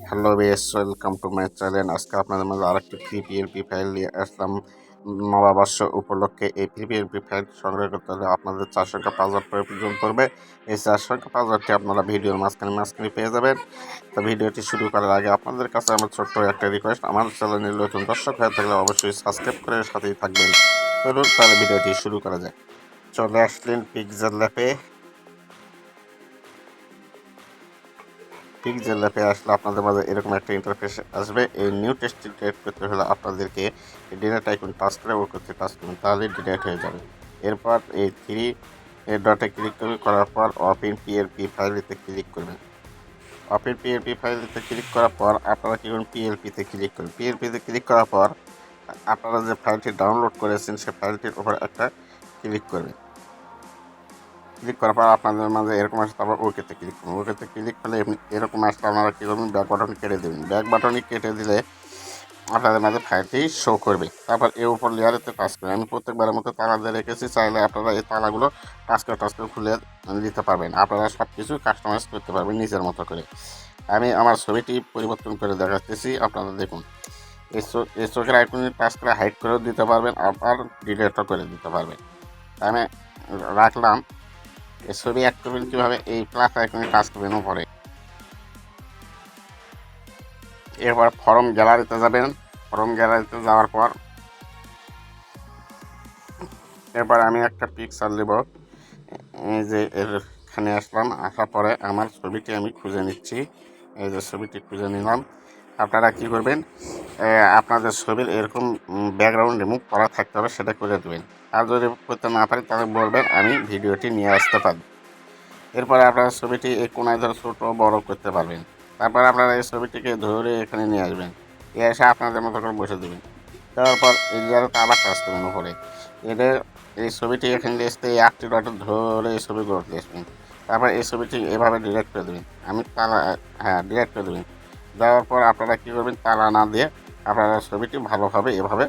Hello base, welcome to my channel. আজকে আপনাদের মাঝে আরেকটি পিপিএলপি ফাইল নিয়ে আসলাম। নববর্ষ উপলক্ষে এই পিপিএলপি ফাইল সংগ্রহ করতে হলে আপনাদের 4 সংখ্যা পাসওয়ার্ড প্রয়োজন পড়বে। এই 4 সংখ্যা পাসওয়ার্ডটি আপনারা ভিডিওর মাঝখানে পেয়ে যাবেন। তো ভিডিওটি শুরু করার আগে আপনাদের কাছে আমার ছোট্ট একটা রিকোয়েস্ট, আমার চ্যানেলের নতুন দর্শক হয়ে থাকলে অবশ্যই সাবস্ক্রাইব করে সাথেই থাকবেন। চলুন তাহলে ভিডিওটি শুরু করা যায়। চলে আসলেন PixelLab আসলে আপনাদের মাঝে এরকম একটা ইন্টারফেস আসবে। এই নিউ টেক্সট ডিলিট করতে হলে আপনাদেরকে ডিলিট আইকন টাচ করে ও করতে টাচ করুন, তাহলে ডিলিট হয়ে যাবে। এরপর এই 3 ডটে ক্লিক করার পর ওপেন পিএলপি ফাইলতে ক্লিক করবেন। ওপেন পিএলপি ফাইলতে ক্লিক করার পর আপনারা কি করুন, পিএলপিতে ক্লিক করুন। পিএলপিতে ক্লিক করার পর আপনারা যে ফাইলটি ডাউনলোড করেছেন সেই ফাইলটির উপর একটা ক্লিক করবেন। ক্লিক করার পর আপনাদের মাঝে এরকম আসলে তারপর ওকেতে ক্লিক করুন। ওকেতে ক্লিক করলে এরকম আসলে আপনারা কী করবেন, ব্যাক বাটন কেটে দেবেন। ব্যাক বাটনই কেটে দিলে আপনাদের মাঝে ফাইলটি শো করবে। তারপর এর উপর লেয়ারেতে টাচ করবেন। আমি প্রত্যেকবারের মতো তালা দিয়ে রেখেছি, চাইলে আপনারা এই তালাগুলো টাচ করে খুলে দিতে পারবেন। আপনারা সব কিছু কাস্টমাইজ করতে পারবেন নিজের মতো করে। আমি আমার ছবিটি পরিবর্তন করে দেখাতেছি, আপনারা দেখুন। এই চোখের আইকনে টাচ করে হাইড করেও দিতে পারবেন, আবার ডিলেটও করে দিতে পারবেন। আমি রাখলাম। এই ছবি অ্যাড করবেন কীভাবে, এই প্লাস আইকনে টাচ করবেন উপরে। এরপর ফরম গ্যালারিতে যাবেন। ফরম গ্যালারিতে যাওয়ার পর এরপর আমি একটা পিকচার নেব। এই যে এখানে আসলাম, আসার পরে আমার ছবিটি আমি খুঁজে নিচ্ছি। এই যে ছবিটি খুঁজে নিলাম। আপনারা কী করবেন, আপনাদের ছবির এরকম ব্যাকগ্রাউন্ড রিমুভ করা থাকতে হবে, সেটা করে দেবেন। আর যদি করতে না পারি তাহলে বলবেন, আমি ভিডিওটি নিয়ে আসতে পারি। এরপরে আপনারা ছবিটি এই কোনায় ধরে ছোটো বড় করতে পারবেন। তারপর আপনারা এই ছবিটিকে ধরে এখানে নিয়ে আসবেন, নিয়ে এসে আপনাদের মতো করে বসে দেবেন। দেওয়ার পর এই জায়গাতে আবার টাচ করবেন উপরে। এদের এই ছবিটি এখানে আসতে এই 8টি ডটে ধরে এই ছবিগুলো আসবেন। তারপর এই ছবিটি এভাবে ডিরেক্ট করে দেবেন। আমি তালা, হ্যাঁ, ডিরেক্ট করে দেবেন। দেওয়ার পর আপনারা কী করবেন, তালা না দিয়ে আপনারা ছবিটি ভালোভাবে এভাবে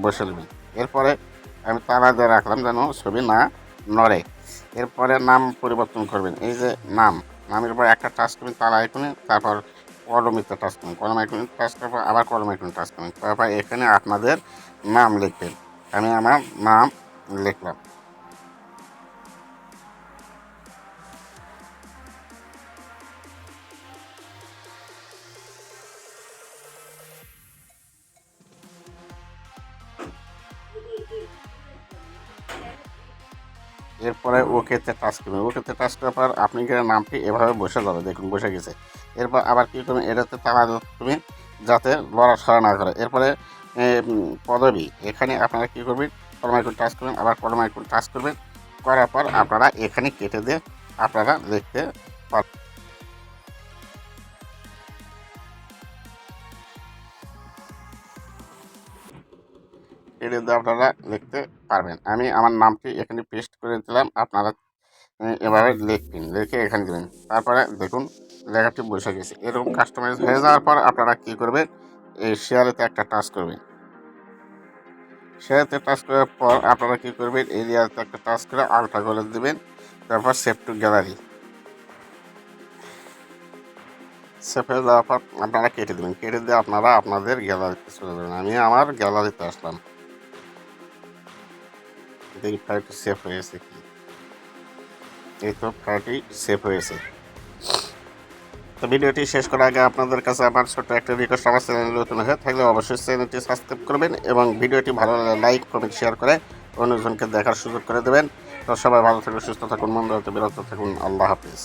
বসে দেবেন। এরপরে আমি তালা দিয়ে রাখলাম যেন ছবি না নড়ে। এরপরে নাম পরিবর্তন করবেন। এই যে নামের উপর একটা টাচ করবেন তালা আইকনে, তারপর কলমিতে টাচ করবেন। কলম আইকনে টাচ করার পর আবার কলম আইকনে টাচ করবেন। তারপর এখানে আপনাদের নাম লিখবেন। আমি আমার নাম লিখলাম। এরপরে ওকেতে টাচ করবেন। ওকেতে টাচ করার পর আপনি নামটি এভাবে বসে যাবে, দেখুন বসে গেছে। এরপর আবার কী করবেন, এটাতে তালা করবেন যাতে লড়াছড়া না করে। এরপরে পদবি, এখানে আপনারা কী করবেন, কলম আইকন টাচ করবেন, আবার কলম আইকন টাচ করবেন। করার পর আপনারা এখানে কেটে দিয়ে আপনারা লিখতে পারবেন। কেটে দিয়ে আপনারা লিখতে পারবেন। আমি আমার নামটি এখানে পেস্ট করে দিলাম, আপনারা এভাবে লিখবেন, লিখে এখানে দেবেন। তারপরে দেখুন লেখাটি বসে গেছে। এরকম কাস্টমাইজ হয়ে যাওয়ার পর আপনারা কী করবেন, এই শেয়ারেতে একটা টাচ করবেন। শেয়ারেতে টাচ করার পর আপনারা কী করবেন, এই লেয়ারতে একটা টাচ করে আলট্রা করে দেবেন। তারপর সেভ টু গ্যালারি, সেভ হয়ে যাওয়ার পর আপনারা কেটে দেবেন। কেটে দিয়ে আপনারা আপনাদের গ্যালারিতে চলে যাবেন। আমি আমার গ্যালারিতে আসলাম, দেখি ফাইলটি সেভ হয়েছে কি। এই তো ফাইলটি সেভ হয়েছে। তো ভিডিওটি শেষ করার আগে আপনাদের কাছে আমার ছোট্ট একটা রিকোয়েস্ট, আমার চ্যানেল নতুন হয়ে থাকলে অবশ্যই চ্যানেলটি সাবস্ক্রাইব করবেন এবং ভিডিওটি ভালো লাগলে লাইক কমেন্ট শেয়ার করে অন্যজনকে দেখার সুযোগ করে দেবেন। তো সবাই ভালো থাকুন, সুস্থ থাকুন, মন্দ হতে বিরত থাকুন। আল্লাহ হাফিজ।